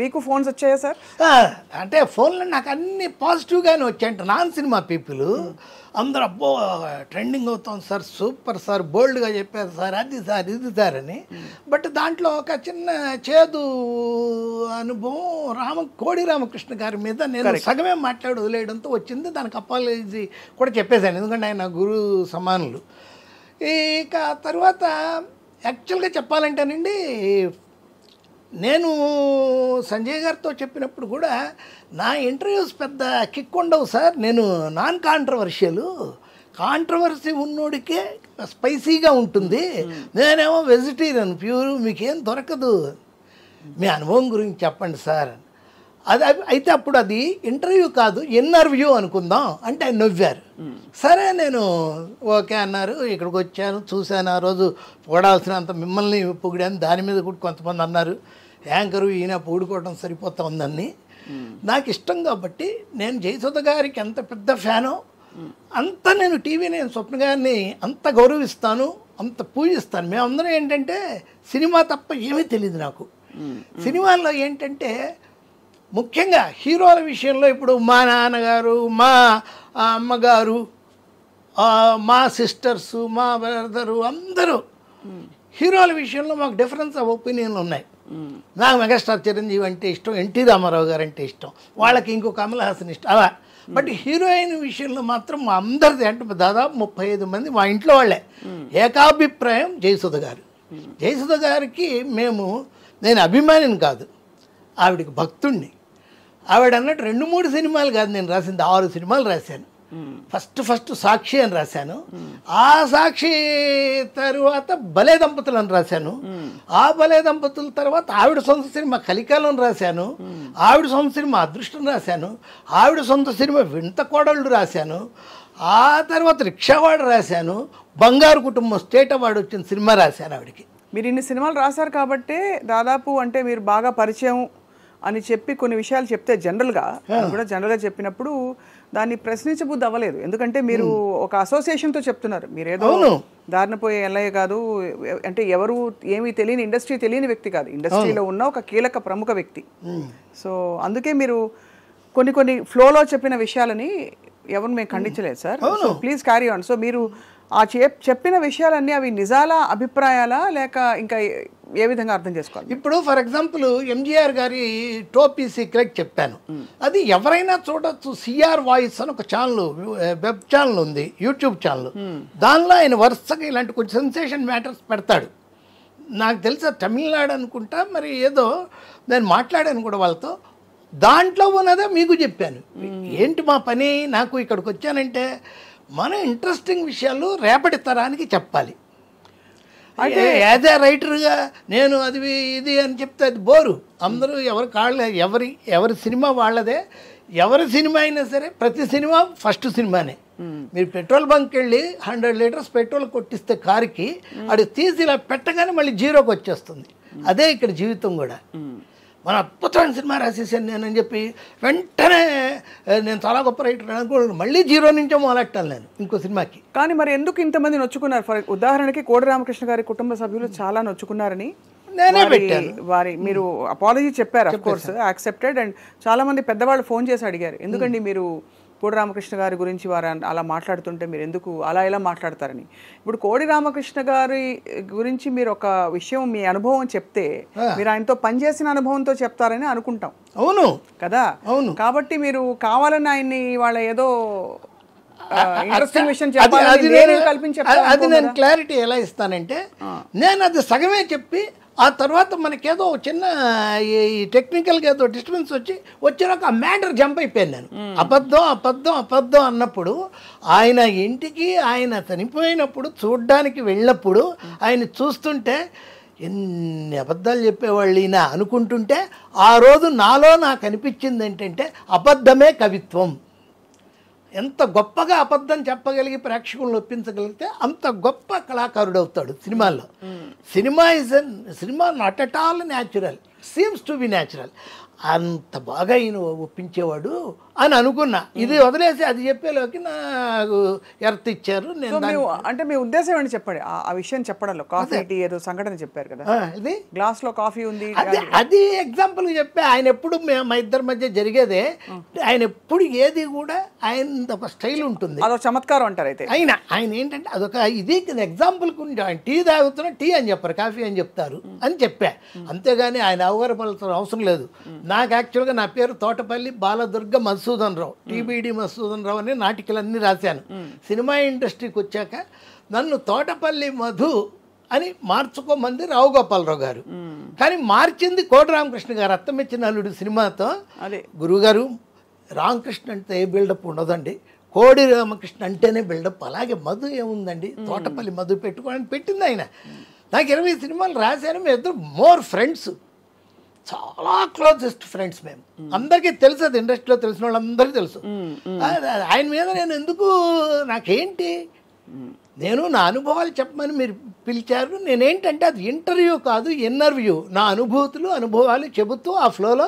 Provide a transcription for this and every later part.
మీకు ఫోన్స్ వచ్చాయా సార్? అంటే ఫోన్లో నాకు అన్ని పాజిటివ్గానే వచ్చాయంట. నాన్ సినిమా పీపుల్ అందరూ అబ్బో ట్రెండింగ్ అవుతాం సార్, సూపర్ సార్, బోల్డ్గా చెప్పారు సార్, అది సార్ ఇది సార్ అని. బట్ దాంట్లో ఒక చిన్న చేదు అనుభవం కోడి రామకృష్ణ గారి మీద నేను సగమే మాట్లాడి వదిలేయడంతో వచ్చింది. దానికి అపాలజీ కూడా చెప్పేశాను, ఎందుకంటే ఆయన గురు సమానులు. ఇక తర్వాత యాక్చువల్గా చెప్పాలంటేనండి, నేను సంజయ్ గారితో చెప్పినప్పుడు కూడా నా ఇంటర్వ్యూస్ పెద్ద కిక్ ఉండవు సార్, నేను నాన్ కాంట్రవర్సీ ఉన్నోడికే స్పైసీగా ఉంటుంది, నేనేమో వెజిటేరియన్ ప్యూర్, మీకేం దొరకదు, మీ అనుభవం గురించి చెప్పండి సార్. అది అయితే అప్పుడు అది ఇంటర్వ్యూ కాదు, ఇంటర్వ్యూ అనుకుందాం అంటే ఆయన నవ్వారు. సరే నేను ఓకే అన్నారు. ఇక్కడికి వచ్చాను, చూశాను, ఆ రోజు పొగడాల్సినంత మిమ్మల్ని పొగిడాను, దాని మీద కూడా కొంతమంది అన్నారు యాంకరు ఈయన పొగుడుకోవడం సరిపోతా ఉందని. నాకు ఇష్టం కాబట్టి నేను జయసుధ గారికి ఎంత పెద్ద ఫ్యానో అంత నేను నేను స్వప్న గారిని అంత గౌరవిస్తాను, అంత పూజిస్తాను. మేమందరం ఏంటంటే సినిమా తప్ప ఏమీ తెలియదు నాకు. సినిమాల్లో ఏంటంటే ముఖ్యంగా హీరోల విషయంలో ఇప్పుడు మా నాన్నగారు, మా అమ్మగారు, మా సిస్టర్సు, మా బ్రదరు అందరూ హీరోల విషయంలో మాకు డిఫరెన్స్ ఆఫ్ ఒపీనియన్లు ఉన్నాయి. నాకు మెగాస్టార్ చిరంజీవి అంటే ఇష్టం, ఎన్టీ రామారావు గారు అంటే ఇష్టం, వాళ్ళకి ఇంకో కమల్ హాసన్ ఇష్టం అలా. బట్ హీరోయిన్ విషయంలో మాత్రం మా అందరిది అంటే దాదాపు 35 మంది మా ఇంట్లో వాళ్ళే ఏకాభిప్రాయం జయసుధ గారు. జయసుధ గారికి నేను అభిమానిని కాదు, ఆవిడకి భక్తుణ్ణి. ఆవిడ అన్నట్టు 2-3 సినిమాలు కాదు నేను రాసింది, 6 సినిమాలు రాశాను. ఫస్ట్ సాక్షి అని రాశాను, ఆ సాక్షి తరువాత భలే దంపతులు అని రాశాను, ఆ భలే దంపతుల తర్వాత ఆవిడ సొంత సినిమా కలికాలం రాశాను, ఆవిడ సొంత సినిమా అదృష్టం రాశాను, ఆవిడ సొంత సినిమా వింత కోడళ్ళు రాశాను, ఆ తర్వాత రిక్షావాడు రాశాను, బంగారు కుటుంబం స్టేట్ అవార్డు వచ్చిన సినిమా రాశాను ఆవిడకి. మీరు ఇన్ని సినిమాలు రాశారు కాబట్టి దాదాపు అంటే మీరు బాగా పరిచయం అని చెప్పి కొన్ని విషయాలు చెప్తే జనరల్గా చెప్పినప్పుడు దాన్ని ప్రశ్నించబుద్ధి అవ్వలేదు. ఎందుకంటే మీరు ఒక అసోసియేషన్తో చెప్తున్నారు, మీరేదో దారిన పోయే ఎల్లయ్య కాదు, అంటే ఎవరు ఏమీ తెలియని ఇండస్ట్రీ తెలియని వ్యక్తి కాదు, ఇండస్ట్రీలో ఉన్న ఒక కీలక ప్రముఖ వ్యక్తి. సో అందుకే మీరు కొన్ని ఫ్లోలో చెప్పిన విషయాలని ఎవరు మేము ఖండించలేదు sir. So please carry on. So మీరు ఆ చెప్పిన విషయాలన్నీ అవి నిజాల అభిప్రాయాలా లేక ఇంకా ఏ విధంగా అర్థం చేసుకోవాలి? ఇప్పుడు ఫర్ ఎగ్జాంపుల్ ఎంజీఆర్ గారి టోపీ సీక్రెట్ చెప్పాను, అది ఎవరైనా చూడొచ్చు. సిఆర్ వాయిస్ అని ఒక ఛానల్, వెబ్ ఛానల్ ఉంది, యూట్యూబ్ ఛానల్. దానిలో ఆయన వరుసగా ఇలాంటి కొంచెం సెన్సేషన్ మ్యాటర్స్ పెడతాడు. నాకు తెలుసా తమిళనాడు అనుకుంటా, మరి ఏదో నేను మాట్లాడాను కూడా వాళ్ళతో, దాంట్లో ఉన్నదే మీకు చెప్పాను. ఏంటి మా పని, నాకు ఇక్కడికి వచ్చానంటే మన ఇంట్రెస్టింగ్ విషయాలు రేపటి తరానికి చెప్పాలి. అయితే యాజ్ ఏ రైటర్గా నేను అది ఇది అని చెప్తే అది బోరు. అందరూ ఎవరి కాళ్ళ ఎవరి సినిమా వాళ్ళదే, ఎవరి సినిమా అయినా సరే ప్రతి సినిమా ఫస్ట్ సినిమానే. మీరు పెట్రోల్ బంక్కి వెళ్ళి 100 లీటర్స్ పెట్రోల్ కొట్టిస్తే కారుకి, అది తీసి ఇలా పెట్టగానే మళ్ళీ జీరోకి వచ్చేస్తుంది. అదే ఇక్కడ జీవితం కూడా. మన అద్భుతమైన సినిమా రాసేసాను నేనని చెప్పి వెంటనే నేను చాలా గొప్ప రైటర్ అనుకోండి, మళ్ళీ జీరో నుంచో మొదలెట్టాను నేను ఇంకో సినిమాకి. కానీ మరి ఎందుకు ఇంతమంది నొచ్చుకున్నారు? ఫర్ ఉదాహరణకి కోడి రామకృష్ణ గారి కుటుంబ సభ్యులు చాలా నొచ్చుకున్నారని నేనే పెట్టాను. మీరు అపాలజీ చెప్పారు, అఫ్ కోర్స్ యాక్సెప్టెడ్. అండ్ చాలా మంది పెద్దవాళ్ళు ఫోన్ చేసి అడిగారు, ఎందుకండి మీరు కోడి రామకృష్ణ గారి గురించి వారు అలా మాట్లాడుతుంటే మీరు ఎందుకు అలా ఇలా మాట్లాడతారని. ఇప్పుడు కోడి రామకృష్ణ గారి గురించి మీరు ఒక విషయం, మీ అనుభవం చెప్తే మీరు ఆయనతో పనిచేసిన అనుభవంతో చెప్తారని అనుకుంటాం. అవును కదా, అవును. కాబట్టి మీరు కావాలని ఆయన్ని వాళ్ళ ఏదో ఇంట్రెస్టింగ్ విషయం అది నేను క్లారిటీ ఎలా ఇస్తానంటే, నేను అది సగమే చెప్పి ఆ తర్వాత మనకేదో చిన్న ఈ టెక్నికల్గా ఏదో డిస్టర్బెన్స్ వచ్చినాక ఆ మ్యాటర్ జంప్ అయిపోయాను నేను. అబద్ధం అన్నప్పుడు ఆయన ఇంటికి ఆయన చనిపోయినప్పుడు చూడ్డానికి వెళ్ళినప్పుడు ఆయన చూస్తుంటే ఎన్ని అబద్ధాలు చెప్పేవాళ్ళు ఈయన అనుకుంటుంటే, ఆ రోజు నాకు అనిపించింది ఏంటంటే అబద్ధమే కవిత్వం. ఎంత గొప్పగా అబద్ధం చెప్పగలిగి ప్రేక్షకులను ఒప్పించగలిగితే అంత గొప్ప కళాకారుడు అవుతాడు సినిమాల్లో. Cinema not at all natural, seems to be natural. అంత బాగా ఈయన ఒప్పించేవాడు అని అనుకున్నా. ఇది వదిలేసి అది చెప్పేలోకి నాకు ఎర్త్ ఇచ్చారు. నేను అంటే మీ ఉద్దేశం ఏంటి చెప్పండి ఆ విషయం చెప్పడంలో. కాఫీ టీ ఏదో సంఘటన చెప్పారు కదా, ఇది గ్లాస్ లో కాఫీ ఉంది, అది ఎగ్జాంపుల్ చెప్పా. ఆయన ఎప్పుడు మా ఇద్దరి మధ్య జరిగేదే, ఆయన ఎప్పుడు ఏది కూడా ఆయన ఒక స్టైల్ ఉంటుంది, అదొక చమత్కారం అంటారు. అయితే ఆయన ఏంటంటే అదొక ఇది ఎగ్జాంపుల్ ఆయన టీ తాగుతున్నా టీ అని చెప్పారు, కాఫీ అని చెప్తారు అని చెప్పా. అంతేగాని ఆయన అవగాహన అవసరం లేదు. నాకు యాక్చువల్గా నా పేరు తోటపల్లి బాలదుర్గ మధుసూదన్ రావు, టీబీడి మధుసూదన్ రావు అని నాటికలన్నీ రాశాను. సినిమా ఇండస్ట్రీకి వచ్చాక నన్ను తోటపల్లి మధు అని మార్చుకోమంది రావు గోపాలరావు గారు. కానీ మార్చింది కోటి రామకృష్ణ గారు అత్తమెచ్చిన అల్లుడు సినిమాతో. అదే గురువుగారు రామకృష్ణ అంటే ఏ బిల్డప్ ఉండదండి, కోడి రామకృష్ణ అంటేనే బిల్డప్, అలాగే మధు ఏముందండి, తోటపల్లి మధు పెట్టుకోవడానికి పెట్టింది ఆయన. నాకు 20 సినిమాలు రాశాను. మేము ఇద్దరు మోర్ ఫ్రెండ్స్, చాలా క్లోజెస్ట్ ఫ్రెండ్స్ మేము. అందరికీ తెలుసు, అది ఇండస్ట్రీలో తెలిసిన వాళ్ళందరికీ తెలుసు. ఆయన మీద నేను ఎందుకు, నాకేంటి, నేను నా అనుభవాలు చెప్పమని మీరు పిలిచారు. నేనేంటంటే అది ఇంటర్వ్యూ కాదు, ఇంటర్వ్యూ. నా అనుభవాలు చెబుతూ ఆ ఫ్లోలో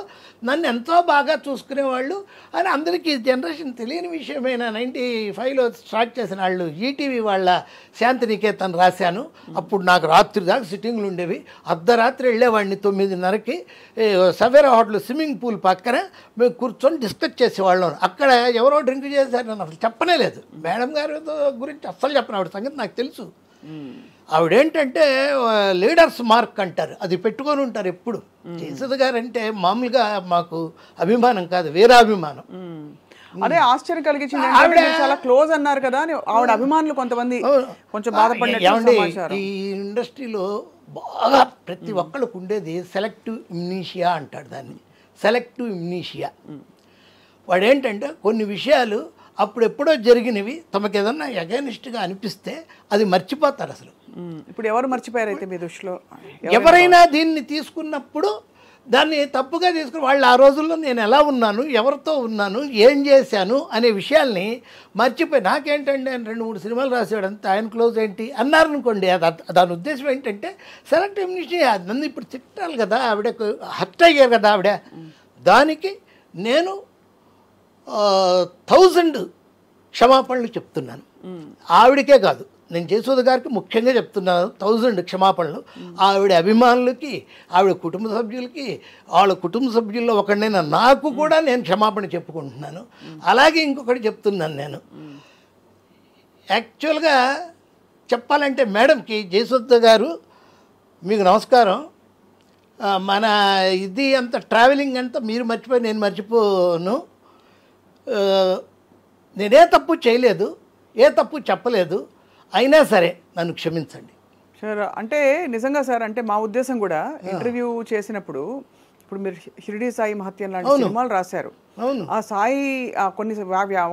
నన్ను ఎంతో బాగా చూసుకునేవాళ్ళు అని అందరికీ జనరేషన్ తెలియని విషయమైన 95లో స్టార్ట్ చేసిన వాళ్ళు ఈటీవీ వాళ్ళ శాంతినికేతన్ రాశాను. అప్పుడు నాకు రాత్రి దాకా సిట్టింగ్లు ఉండేవి. అర్ధరాత్రి వెళ్ళేవాడిని 9:30కి సవేరా హోటల్ స్విమ్మింగ్ పూల్ పక్కన మేము కూర్చొని డిస్కస్ చేసేవాళ్ళం. అక్కడ ఎవరో డ్రింక్ చేశారు, నన్ను అసలు చెప్పనే లేదు. మేడం గారి గురించి అస్సలు చెప్పను, ఆవిడ సంగతి నాకు తెలుసు. ఆవిడేంటంటే లీడర్స్ మార్క్ అంటారు, అది పెట్టుకొని ఉంటారు ఎప్పుడు. జయసుధ గారు అంటే మామూలుగా మాకు అభిమానం కాదు, వీరాభిమానం. అదే ఆశ్చర్యం కలిగించింది, చాలా క్లోజ్ అన్నారు కదా అని ఆవిడ అభిమానులు కొంతమంది కొంచెం బాధపడిన. ఈ ఇండస్ట్రీలో బాగా ప్రతి ఒక్కళ్ళకు ఉండేది సెలెక్టివ్ ఇమ్నీషియా అంటాడు దాన్ని, సెలెక్టివ్ ఇమ్నీషియా. వాడేంటంటే కొన్ని విషయాలు అప్పుడెప్పుడో జరిగినవి తమకు ఏదన్నా అగైనిస్ట్గా అనిపిస్తే అది మర్చిపోతారు అసలు. ఇప్పుడు ఎవరు మర్చిపోయారు అయితే మీ దృష్టిలో? ఎవరైనా దీన్ని తీసుకున్నప్పుడు దాన్ని తప్పుగా తీసుకుని వాళ్ళు ఆ రోజుల్లో నేను ఎలా ఉన్నాను, ఎవరితో ఉన్నాను, ఏం చేశాను అనే విషయాల్ని మర్చిపోయి, నాకేంటంటే ఆయన 2-3 సినిమాలు రాశాడు అంతే, ఆయన క్లోజ్ ఏంటి అన్నారు అనుకోండి. దాని ఉద్దేశం ఏంటంటే సెలెక్ట్ ఇమ్యూనిటీ. నన్ను ఇప్పుడు తిట్టాలి కదా, ఆవిడ హర్ట్ అయ్యారు కదా ఆవిడ, దానికి నేను 1000 క్షమాపణలు చెప్తున్నాను. ఆవిడకే కాదు, నేను జయసుధ గారికి ముఖ్యంగా చెప్తున్నాను 1000 క్షమాపణలు. ఆవిడ అభిమానులకి, ఆవిడ కుటుంబ సభ్యులకి, వాళ్ళ కుటుంబ సభ్యుల్లో ఒకడినైనా నాకు కూడా నేను క్షమాపణ చెప్పుకుంటున్నాను. అలాగే ఇంకొకటి చెప్తున్నాను నేను, యాక్చువల్గా చెప్పాలంటే మేడంకి, జయసుధ గారు మీకు నమస్కారం, మన ఇది అంత ట్రావెలింగ్ అంతా మీరు మర్చిపోయి నేను మర్చిపోను, నేనే తప్పు చేయలేదు, ఏ తప్పు చెప్పలేదు, అయినా సరే నన్ను క్షమించండి సార్. అంటే నిజంగా సార్, అంటే మా ఉద్దేశం కూడా ఇంటర్వ్యూ చేసినప్పుడు, ఇప్పుడు మీరు షిరిడి సాయి మహత్యం లాంటి సినిమాలు రాశారు. ఆ సాయి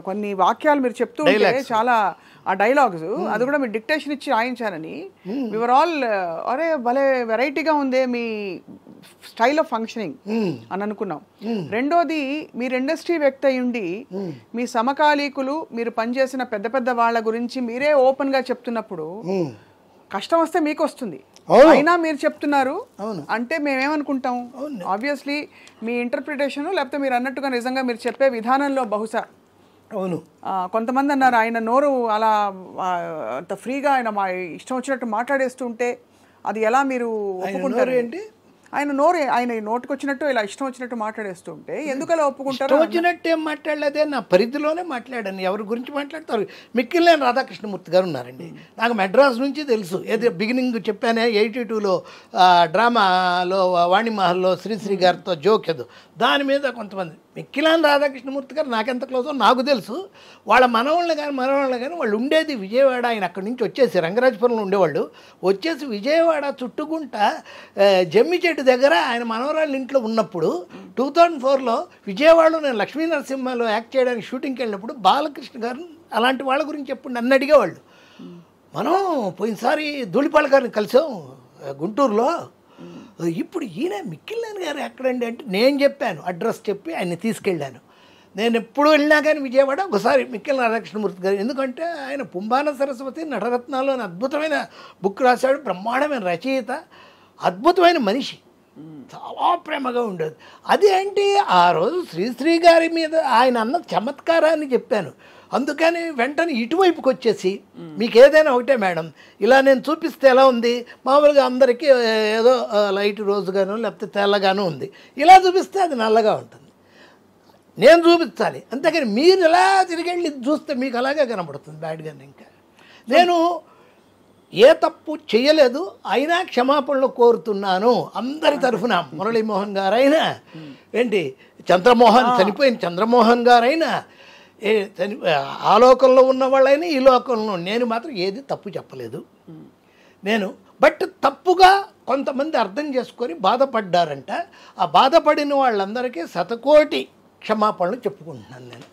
కొన్ని వాక్యాలు మీరు చెప్తూ ఉంటే చాలా, ఆ డైలాగ్స్ అది కూడా మీరు డిక్టేషన్ ఇచ్చి రాయించారని వివర్ ఆల్, అరే భలే వెరైటీగా ఉందే మీ స్టైల్ ఆఫ్ ఫంక్షనింగ్ అని అనుకున్నాం. రెండోది, మీరు ఇండస్ట్రీ వ్యక్తి అయ్యుండి మీ సమకాలీకులు మీరు పనిచేసిన పెద్ద పెద్ద వాళ్ళ గురించి మీరే ఓపెన్ గా చెప్తున్నప్పుడు కష్టం వస్తే మీకు వస్తుంది, అయినా మీరు చెప్తున్నారు అంటే మేమేమనుకుంటాం, ఆబ్వియస్లీ మీ ఇంటర్ప్రిటేషన్, లేకపోతే మీరు అన్నట్టుగా నిజంగా మీరు చెప్పే విధానంలో బహుశా. అవును, కొంతమంది అన్నారు ఆయన నోరు అలా అంత ఫ్రీగా ఆయన మా ఇష్టం వచ్చినట్టు మాట్లాడేస్తుంటే అది ఎలా మీరు ఒప్పుకుంటారు? ఏంటి ఆయన నోరు, ఆయన నోటికి వచ్చినట్టు ఇలా ఇష్టం వచ్చినట్టు మాట్లాడేస్తూ ఉంటే ఎందుకు అలా ఒప్పుకుంటారు? వచ్చినట్టు ఏం మాట్లాడలేదే, నా పరిధిలోనే మాట్లాడాను. ఎవరి గురించి మాట్లాడతారు? మిక్కిలినేని రాధాకృష్ణమూర్తి గారు ఉన్నారండి, నాకు మెడ్రాస్ నుంచి తెలుసు. ఏదో బిగినింగ్ చెప్పానే 82లో డ్రామాలో వాణిమహల్లో శ్రీశ్రీ గారితో జోక్ ఏదో, దాని మీద కొంతమంది మిక్కిలినేని రాధాకృష్ణమూర్తి గారు నాకెంత క్లోజో నాకు తెలుసు. వాళ్ళ మనవాళ్ళు కానీ వాళ్ళు ఉండేది విజయవాడ. ఆయన అక్కడి నుంచి వచ్చేసి రంగరాజపురంలో ఉండేవాళ్ళు, వచ్చేసి విజయవాడ చుట్టుకుంటా జమ్మి చెట్టు దగ్గర ఆయన మనవరాళ్ళ ఇంట్లో ఉన్నప్పుడు 2004లో విజయవాడలో నేను లక్ష్మీ నరసింహలో యాక్ట్ చేయడానికి షూటింగ్కి వెళ్ళినప్పుడు బాలకృష్ణ గారు అలాంటి వాళ్ళ గురించి ఎప్పుడు నన్ను అడిగేవాళ్ళు. మనం పోయినసారి ధూళిపాళ గారిని కలిసాం గుంటూరులో, ఇప్పుడు ఈయన మిక్కిలినేని గారు ఎక్కడండి అంటే నేను చెప్పాను, అడ్రస్ చెప్పి ఆయన్ని తీసుకెళ్ళాను. నేను ఎప్పుడు వెళ్ళినా కానీ విజయవాడ ఒకసారి మిక్కిలినేని రాధాకృష్ణమూర్తి గారు, ఎందుకంటే ఆయన పుంబాన సరస్వతి నటరత్నాలు అని అద్భుతమైన బుక్ రాశాడు, బ్రహ్మాండమైన రచయిత, అద్భుతమైన మనిషి. చాలా ప్రేమగా ఉండేది. అది ఏంటి ఆ రోజు శ్రీశ్రీ గారి మీద ఆయన అన్న చమత్కారాన్ని చెప్పాను. అందుకని వెంటనే ఇటువైపుకి వచ్చేసి మీకు ఏదైనా ఒకటే మేడం, ఇలా నేను చూపిస్తే ఎలా ఉంది, మామూలుగా అందరికీ ఏదో లైట్ రోజుగాను లేకపోతే తెల్లగాను ఉంది, ఇలా చూపిస్తే అది నల్లగా ఉంటుంది, నేను చూపించాలి. అంతేకాని మీరు ఎలా తిరిగెళ్ళి చూస్తే మీకు అలాగే కనబడుతుంది బ్యాడ్గానే. ఇంకా నేను ఏ తప్పు చేయలేదు, అయినా క్షమాపణలు కోరుతున్నాను అందరి తరఫున. మురళీమోహన్ గారైనా ఏంటి, చనిపోయిన చంద్రమోహన్ గారైనా, ఆ లోకంలో ఉన్న వాళ్ళైనా ఈ లోకంలో, నేను మాత్రం ఏది తప్పు చెప్పలేదు. నేను బట్ తప్పుగా కొంతమంది అర్థం చేసుకొని బాధపడ్డారంట. ఆ బాధపడిన వాళ్ళందరికీ శతకోటి క్షమాపణలు చెప్పుకుంటున్నాను నేను.